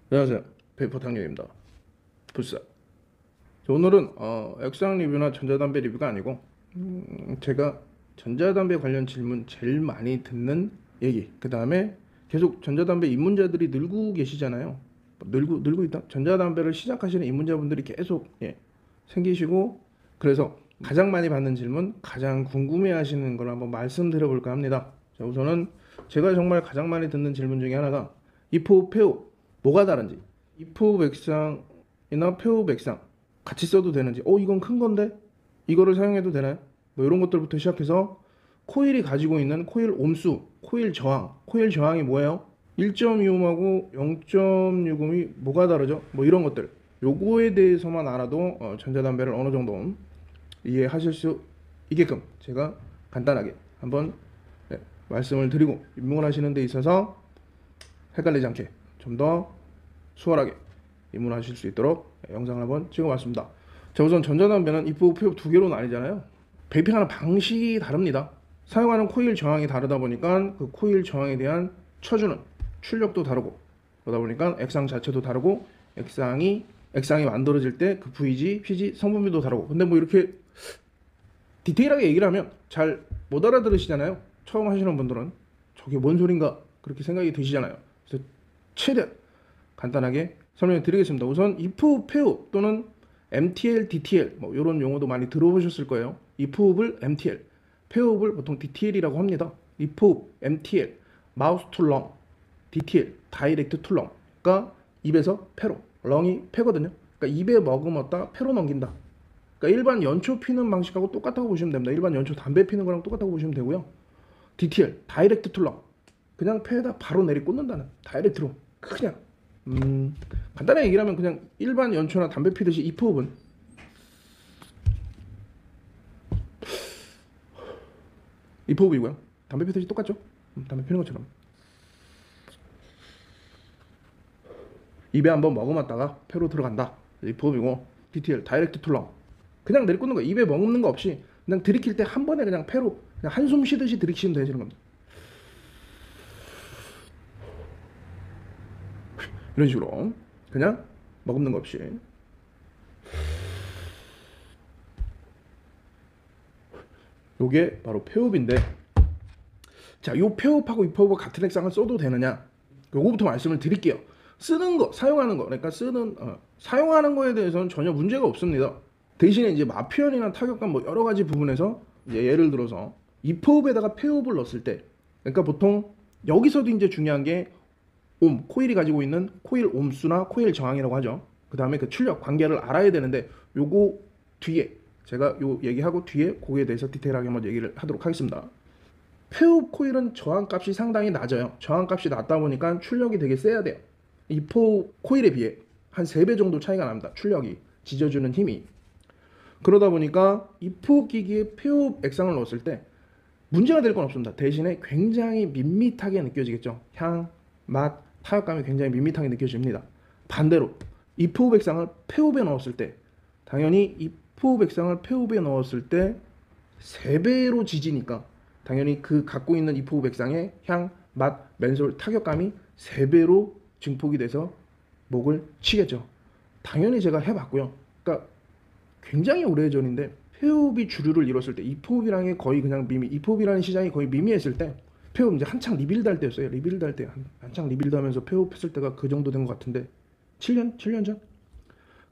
안녕하세요. 페이퍼 탕령입니다. 불사. 오늘은 액상 리뷰나 전자담배 리뷰가 아니고 제가 전자담배 관련 질문 제일 많이 듣는 얘기. 그 다음에 계속 전자담배 입문자들이 늘고 계시잖아요. 늘고 있다. 전자담배를 시작하시는 입문자분들이 계속 생기시고, 그래서 가장 많이 받는 질문, 가장 궁금해하시는 걸 한번 말씀드려볼까 합니다. 자, 우선은 제가 정말 가장 많이 듣는 질문 중에 하나가 이포, 폐호 뭐가 다른지, 이포 백상이나 폐호 백상 같이 써도 되는지, 이건 큰 건데 이거를 사용해도 되나요? 뭐 이런 것들부터 시작해서 코일이 가지고 있는 코일 옴수, 코일 저항이 뭐예요? 1.25하고 0.60이 뭐가 다르죠? 뭐 이런 것들, 요거에 대해서만 알아도 전자담배를 어느 정도 이해하실 수 있게끔 제가 간단하게 한번 말씀을 드리고, 입문하시는 데 있어서 헷갈리지 않게 좀 더 수월하게 입문하실 수 있도록 영상을 한번 찍어봤습니다. 자, 우선 전자담배는 입부, 폐업 두 개로 나뉘잖아요. 베이핑하는 방식이 다릅니다. 사용하는 코일 저항이 다르다 보니까 그 코일 저항에 대한 쳐주는 출력도 다르고, 그러다 보니까 액상 자체도 다르고, 액상이 만들어질 때 그 VG, PG 성분비도 다르고. 근데 뭐 이렇게 디테일하게 얘기를 하면 잘 못 알아들으시잖아요. 처음 하시는 분들은 저게 뭔 소린가 그렇게 생각이 드시잖아요. 그래서 최대한 간단하게 설명을 드리겠습니다. 우선 if, 폐업 또는 MTL, DTL 뭐 이런 용어도 많이 들어보셨을 거예요. if을 MTL, 폐업을 보통 DTL이라고 합니다. if, MTL, 마우스 투 렁, DTL, 다이렉트 투 렁. 그러니까 입에서 폐로, 렁이 폐거든요. 그러니까 입에 머금었다 폐로 넘긴다. 그러니까 일반 연초 피는 방식하고 똑같다고 보시면 됩니다. 일반 연초 담배 피는 거랑 똑같다고 보시면 되고요. DTL, 다이렉트 툴러, 그냥 폐에다 바로 내리꽂는다는 다이렉트로. 그냥 간단하게 얘기를 하면 그냥 일반 연초나 담배 피듯이 이 호흡은 이 호흡이고요. 담배 피듯이 똑같죠? 담배 피는 것처럼 입에 한번 머금었다가 폐로 들어간다. 이 호흡이고, DTL, 다이렉트 툴러, 그냥 내리꽂는 거, 입에 머금는 거 없이 그냥 들이킬 때 한 번에 그냥 폐로 그냥 한숨 쉬듯이 들이키시면 되시는 겁니다. 이런 식으로 그냥 머금는 거 없이. 요게 바로 폐업인데, 자, 요 폐업하고 이 폐업을 같은 액상을 써도 되느냐, 요거부터 말씀을 드릴게요. 쓰는 거, 사용하는 거, 그러니까 사용하는 거에 대해서는 전혀 문제가 없습니다. 대신에 이제 마표현이나 타격감 뭐 여러 가지 부분에서 이제 예를 들어서 이 폐업에다가 폐업을 넣었을 때, 그러니까 보통 여기서도 이제 중요한 게 코일이 가지고 있는 코일 옴수나 코일 저항이라고 하죠. 그 다음에 그 출력 관계를 알아야 되는데, 요거 뒤에 제가 요 얘기하고 뒤에 그거에 대해서 디테일하게 한번 얘기를 하도록 하겠습니다. 폐업 코일은 저항값이 상당히 낮아요. 저항값이 낮다 보니까 출력이 되게 세야 돼요. 이포 코일에 비해 한 3배 정도 차이가 납니다. 출력이, 지져주는 힘이. 그러다 보니까 이포 기기에 폐업 액상을 넣었을 때 문제가 될 건 없습니다. 대신에 굉장히 밋밋하게 느껴지겠죠. 향, 맛, 타격감이 굉장히 밋밋하게 느껴집니다. 반대로 이포 액상을 폐업에 넣었을 때, 당연히 이포 액상을 폐업에 넣었을 때 3배로 지지니까 당연히 그 갖고 있는 이포 액상의 향, 맛, 맨솔, 타격감이 3배로 증폭이 돼서 목을 치겠죠. 당연히 제가 해봤고요. 그러니까 굉장히 오래전인데, 폐업이 주류를 이뤘을 때, 이포업이랑의 거의 그냥 이포업이라는 시장이 거의 미미했을 때, 폐업 이제 한창 리빌드 할 때였어요. 리빌드 할 때, 한창 리빌드 하면서 폐업했을 때가 그 정도 된 것 같은데, 7년 전?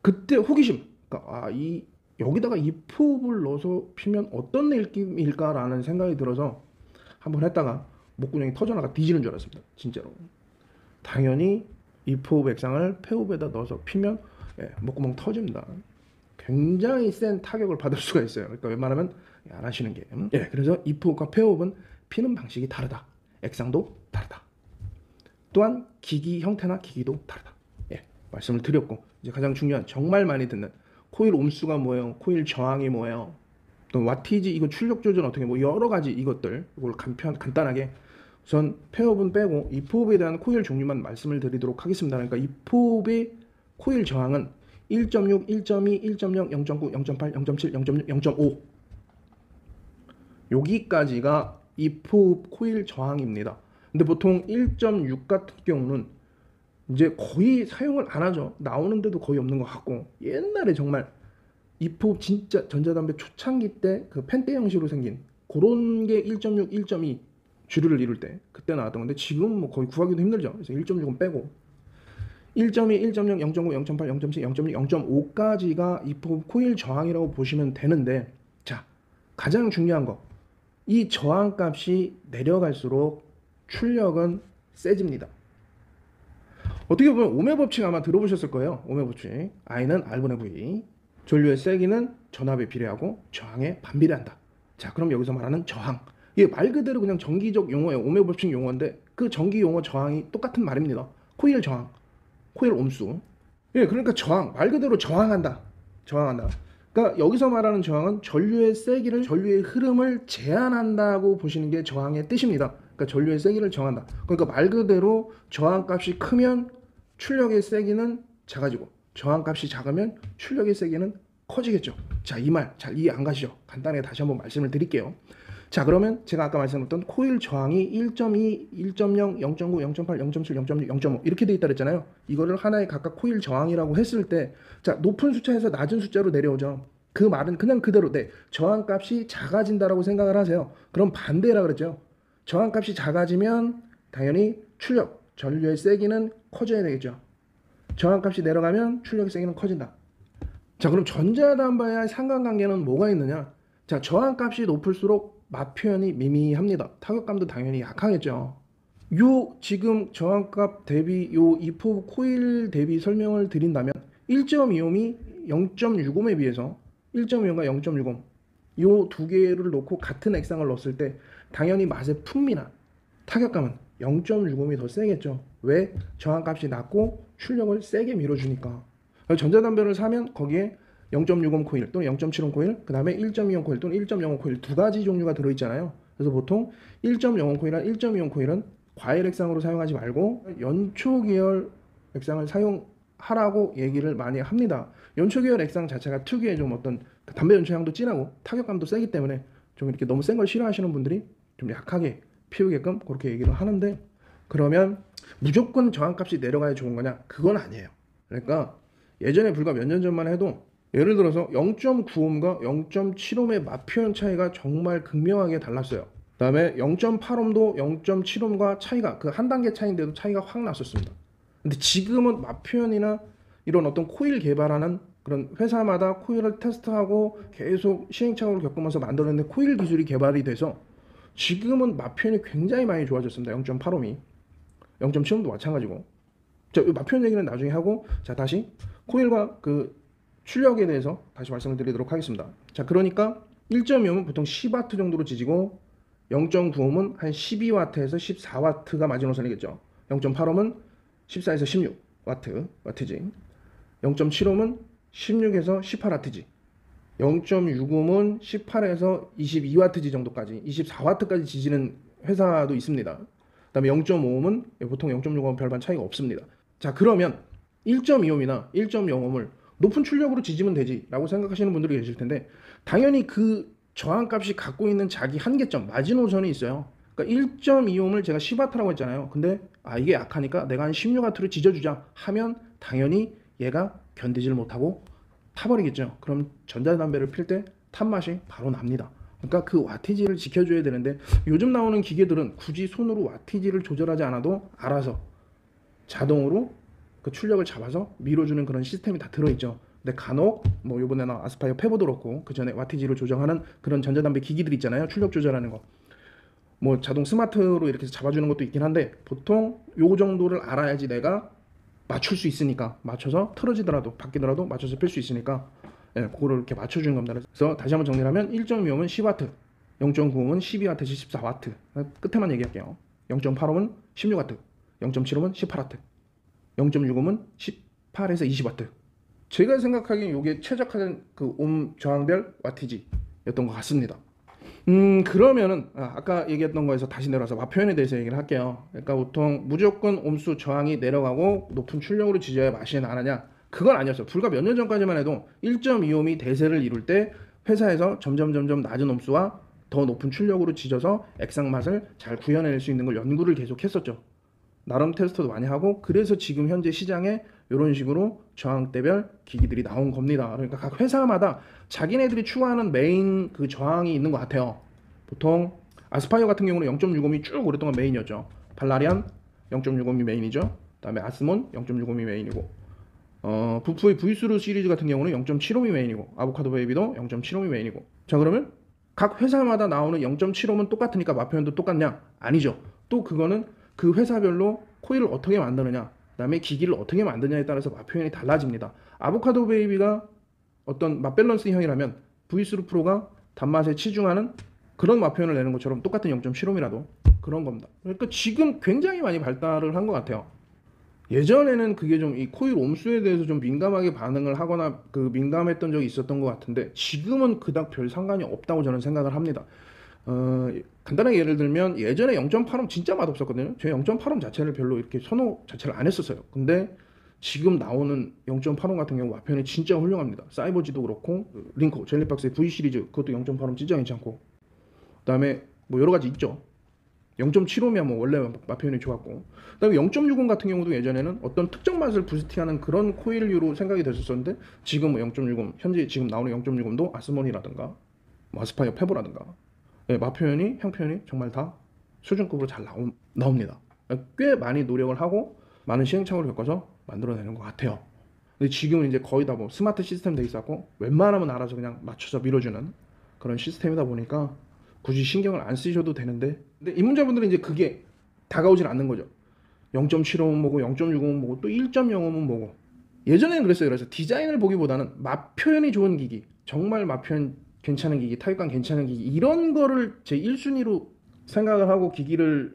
그때 호기심, 그러니까 여기다가 이포업을 넣어서 피면 어떤 느낌일까라는 생각이 들어서 한번 했다가 목구멍이 터져나가 뒤지는 줄 알았습니다. 진짜로. 당연히 이포업 액상을 폐업에다 넣어서 피면 목구멍 터집니다. 굉장히 센 타격을 받을 수가 있어요. 그러니까 웬만하면 안 하시는 게. 그래서 이포업과 폐업은 피는 방식이 다르다. 액상도 다르다. 또한 기기 형태나 기기도 다르다. 말씀을 드렸고, 이제 가장 중요한, 정말 많이 듣는 코일 옴수가 뭐예요? 코일 저항이 뭐예요? 또 와티지, 이거 출력 조절 어떻게, 뭐 여러 가지 이것들, 이걸 간단하게 우선 폐업은 빼고 이포업에 대한 코일 종류만 말씀을 드리도록 하겠습니다. 그러니까 이포업의 코일 저항은 1.6, 1.2, 1.0, 0.9, 0.8, 0.7, 0.6, 0.5 여기까지가 이포업 코일 저항입니다. 근데 보통 1.6 같은 경우는 이제 거의 사용을 안 하죠. 나오는데도 거의 없는 것 같고, 옛날에 정말 이포 진짜 전자담배 초창기 때 그 펜대 형식으로 생긴 그런 게 1.6, 1.2 주류를 이룰 때 그때 나왔던 건데, 지금 뭐 거의 구하기도 힘들죠. 그래서 1.6은 빼고 1.2, 1.0, 0.9, 0.8, 0.7, 0.6, 0.5까지가 이포 코일 저항이라고 보시면 되는데, 자, 가장 중요한 거, 이 저항값이 내려갈수록 출력은 세집니다. 어떻게 보면 오메 법칙 아마 들어보셨을 거예요. 오메 법칙. I는 R분의 V. 전류의 세기는 전압에 비례하고 저항에 반비례한다. 자, 그럼 여기서 말하는 저항. 이게 말 그대로 그냥 전기적 용어예요. 오메 법칙 용어인데 그 전기 용어 저항이 똑같은 말입니다. 코일 저항, 코일 옴수. 예, 그러니까 저항. 말 그대로 저항한다. 저항한다. 그러니까 여기서 말하는 저항은 전류의 세기를, 전류의 흐름을 제한한다고 보시는 게 저항의 뜻입니다. 그러니까 전류의 세기를 정한다. 그러니까 말 그대로 저항값이 크면 출력의 세기는 작아지고, 저항값이 작으면 출력의 세기는 커지겠죠. 자, 이 말 잘 이해 안 가시죠? 간단하게 다시 한번 말씀을 드릴게요. 자, 그러면 제가 아까 말씀드렸던 코일 저항이 1.2, 1.0, 0.9, 0.8, 0.7, 0.6, 0.5 이렇게 돼 있다 그랬잖아요. 이거를 하나의 각각 코일 저항이라고 했을 때, 자, 높은 숫자에서 낮은 숫자로 내려오죠. 그 말은 그냥 그대로 네, 저항값이 작아진다라고 생각을 하세요. 그럼 반대라 그랬죠. 저항값이 작아지면 당연히 출력, 전류의 세기는 커져야 되겠죠. 저항값이 내려가면 출력의 세기는 커진다. 자, 그럼 전자담배와의 상관관계는 뭐가 있느냐? 자, 저항값이 높을수록 맛 표현이 미미합니다. 타격감도 당연히 약하겠죠. 요 지금 저항값 대비 요 이포 코일 대비 설명을 드린다면 1.25이 0.65에 비해서 1.25가 0.60 요 두 개를 놓고 같은 액상을 넣었을 때 당연히 맛의 풍미나 타격감은 0.65이 더 세겠죠. 왜? 저항값이 낮고 출력을 세게 밀어주니까. 전자담배를 사면 거기에 0.60 코일 또는 0.75 코일, 그 다음에 1.25 코일 또는 1.05 코일 두 가지 종류가 들어있잖아요. 그래서 보통 1.05 코일이나 1.25 코일은 과일 액상으로 사용하지 말고 연초 계열 액상을 사용하라고 얘기를 많이 합니다. 연초 계열 액상 자체가 특유의 좀 어떤 담배 연초 향도 진하고 타격감도 세기 때문에 좀 이렇게 너무 센 걸 싫어하시는 분들이 좀 약하게 피우게끔 그렇게 얘기를 하는데, 그러면 무조건 저항값이 내려가야 좋은 거냐? 그건 아니에요. 그러니까 예전에 불과 몇 년 전만 해도 예를 들어서 0.9옴과 0.7옴의 맛 표현 차이가 정말 극명하게 달랐어요. 그 다음에 0.8옴도 0.7옴과 차이가 그 한 단계 차이인데도 차이가 확 났었습니다. 근데 지금은 맛 표현이나 이런 어떤 코일 개발하는 그런 회사마다 코일을 테스트하고 계속 시행착오를 겪으면서 만들어낸 코일 기술이 개발이 돼서 지금은 맛 표현이 굉장히 많이 좋아졌습니다. 0.8옴이 0.7옴도 마찬가지고. 자, 맛 표현 얘기는 나중에 하고, 자, 다시 코일과 그 출력에 대해서 다시 말씀을 드리도록 하겠습니다. 자, 그러니까 1.2옴은 보통 10W 정도로 지지고 0.9옴은 한 12W에서 14W가 마지노선이겠죠. 0.8옴은 14에서 16W지. 0.7옴은 16에서 18W지. 0.6옴은 18에서 22W 정도까지, 24W까지 지지는 회사도 있습니다. 그다음에 0.5옴은 보통 0.6옴 별반 차이가 없습니다. 자, 그러면 1.2옴이나 1.0옴을 높은 출력으로 지지면 되지 라고 생각하시는 분들이 계실 텐데, 당연히 그 저항값이 갖고 있는 자기 한계점, 마지노선이 있어요. 그러니까 1.2옴을 제가 10W라고 했잖아요. 근데 이게 약하니까 내가 한 16W를 지져주자 하면 당연히 얘가 견디질 못하고 타버리겠죠. 그럼 전자담배를 필 때 탄맛이 바로 납니다. 그러니까 그 와티지를 지켜줘야 되는데, 요즘 나오는 기계들은 굳이 손으로 와티지를 조절하지 않아도 알아서 자동으로 그 출력을 잡아서 밀어주는 그런 시스템이 다 들어있죠. 근데 간혹 뭐 요번에 나 아스파이어 페보도 그렇고 그 전에 와티지를 조정하는 그런 전자담배 기기들 있잖아요. 출력 조절하는 거. 뭐 자동 스마트로 이렇게 잡아주는 것도 있긴 한데, 보통 요 정도를 알아야지 내가 맞출 수 있으니까, 맞춰서 틀어지더라도 바뀌더라도 맞춰서 필 수 있으니까, 예, 그거를 이렇게 맞춰주는 겁니다. 그래서 다시 한번 정리를 하면 1.2옴은 10W, 0.9옴은 12W에서 14W. 끝에만 얘기할게요. 0.8옴은 16W, 0.7옴은 18W, 0.6옴은 18에서 20W. 제가 생각하기엔 이게 최적화된 그 옴 저항별 와티지였던 것 같습니다. 그러면은 아까 얘기했던 거에서 다시 내려와서 맛 표현에 대해서 얘기를 할게요. 그러니까 보통 무조건 옴수 저항이 내려가고 높은 출력으로 지져야 맛이 나느냐? 그건 아니었어요. 불과 몇 년 전까지만 해도 1.2옴이 대세를 이룰 때 회사에서 점점 낮은 옴수와 더 높은 출력으로 지져서 액상 맛을 잘 구현해낼 수 있는 걸 연구를 계속 했었죠. 나름 테스트도 많이 하고 그래서 지금 현재 시장에 이런 식으로 저항대별 기기들이 나온 겁니다. 그러니까 각 회사마다 자기네들이 추구하는 메인 그 저항이 있는 것 같아요. 보통 아스파이어 같은 경우는 0.65이 쭉 오랫동안 메인이었죠. 발라리안 0.65이 메인이죠. 그다음에 아스몬 0.65이 메인이고 부프의 V스루 시리즈 같은 경우는 0.75이 메인이고 아보카도 베이비도 0.75이 메인이고 자 그러면 각 회사마다 나오는 0.75는 똑같으니까 마표현도 똑같냐? 아니죠. 또 그거는 그 회사별로 코일을 어떻게 만드느냐 그다음에 기기를 어떻게 만드냐에 따라서 마표현이 달라집니다. 아보카도 베이비가 어떤 맛밸런스형이라면 V스루 프로가 단맛에 치중하는 그런 맛표현을 내는 것처럼 똑같은 0.75이라도 그런 겁니다. 그러니까 지금 굉장히 많이 발달을 한 것 같아요. 예전에는 그게 좀 이 코일 옴수에 대해서 좀 민감하게 반응을 하거나 그 민감했던 적이 있었던 것 같은데 지금은 그닥 별 상관이 없다고 저는 생각을 합니다. 간단하게 예를 들면 예전에 0.8옴 진짜 맛없었거든요. 제 0.8옴 자체를 별로 이렇게 선호 자체를 안 했었어요. 근데 지금 나오는 0.8옴 같은 경우 와편이 진짜 훌륭합니다. 사이버지도 그렇고 링코 젤리박스의 V 시리즈 그것도 0.8옴 진짜 괜찮고 그다음에 뭐 여러 가지 있죠. 0.75면 뭐 원래 맛 표현이 좋았고 그다음에 0.60 같은 경우도 예전에는 어떤 특정 맛을 부스팅하는 그런 코일류로 생각이 됐었는데 지금 뭐 0.60 현재 지금 나오는 0.60도 아스몬이라든가 뭐 아스파이어 페보라든가 네, 맛 표현이 향 표현이 정말 다 수준급으로 잘 나옵니다. 꽤 많이 노력을 하고 많은 시행착오를 겪어서 만들어내는 것 같아요. 근데 지금은 이제 거의 다 뭐 스마트 시스템 돼 있었고 웬만하면 알아서 그냥 맞춰서 밀어주는 그런 시스템이다 보니까 굳이 신경을 안 쓰셔도 되는데 근데 입문자분들은 이제 그게 다가오질 않는 거죠. 0.75은 뭐고 0.65은 뭐고 또 1.05은 뭐고 예전에는 그랬어요. 그래서 디자인을 보기보다는 맛 표현이 좋은 기기 정말 맛 표현 괜찮은 기기 타격감 괜찮은 기기 이런 거를 제 1순위로 생각을 하고 기기를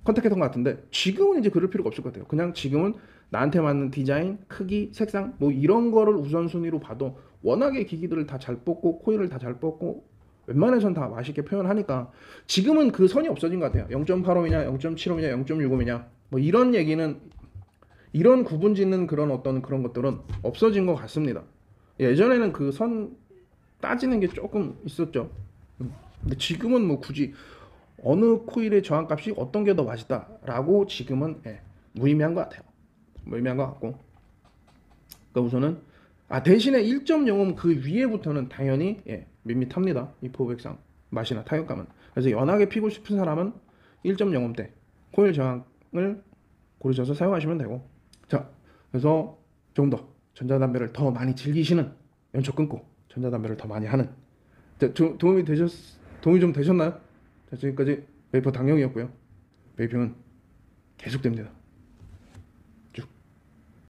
컨택했던 것 같은데 지금은 이제 그럴 필요가 없을 것 같아요. 그냥 지금은 나한테 맞는 디자인, 크기, 색상 뭐 이런 거를 우선순위로 봐도 워낙에 기기들을 다 잘 뽑고 코일을 다 잘 뽑고 웬만해선 다 맛있게 표현하니까 지금은 그 선이 없어진 것 같아요. 0.85이냐, 0.75이냐, 0.60이냐 뭐 이런 얘기는 이런 구분 짓는 그런 어떤 그런 것들은 없어진 것 같습니다. 예전에는 그 선 따지는 게 조금 있었죠. 근데 지금은 뭐 굳이 어느 코일의 저항값이 어떤 게 더 맛있다라고 지금은 무의미한 것 같아요. 무의미한 것 같고 그러니까 우선은 대신에 1.05음 그 위에부터는 당연히 밋밋합니다. 이 포백상 맛이나 타격감은. 그래서 연하게 피고 싶은 사람은 1.05대 코일 저항을 고르셔서 사용하시면 되고 자 그래서 조금 더 전자담배를 더 많이 즐기시는 연초 끊고 전자담배를 더 많이 하는 도움이 좀 되셨나요? 자, 지금까지 베이퍼 당영이었고요. 베이핑은 계속됩니다.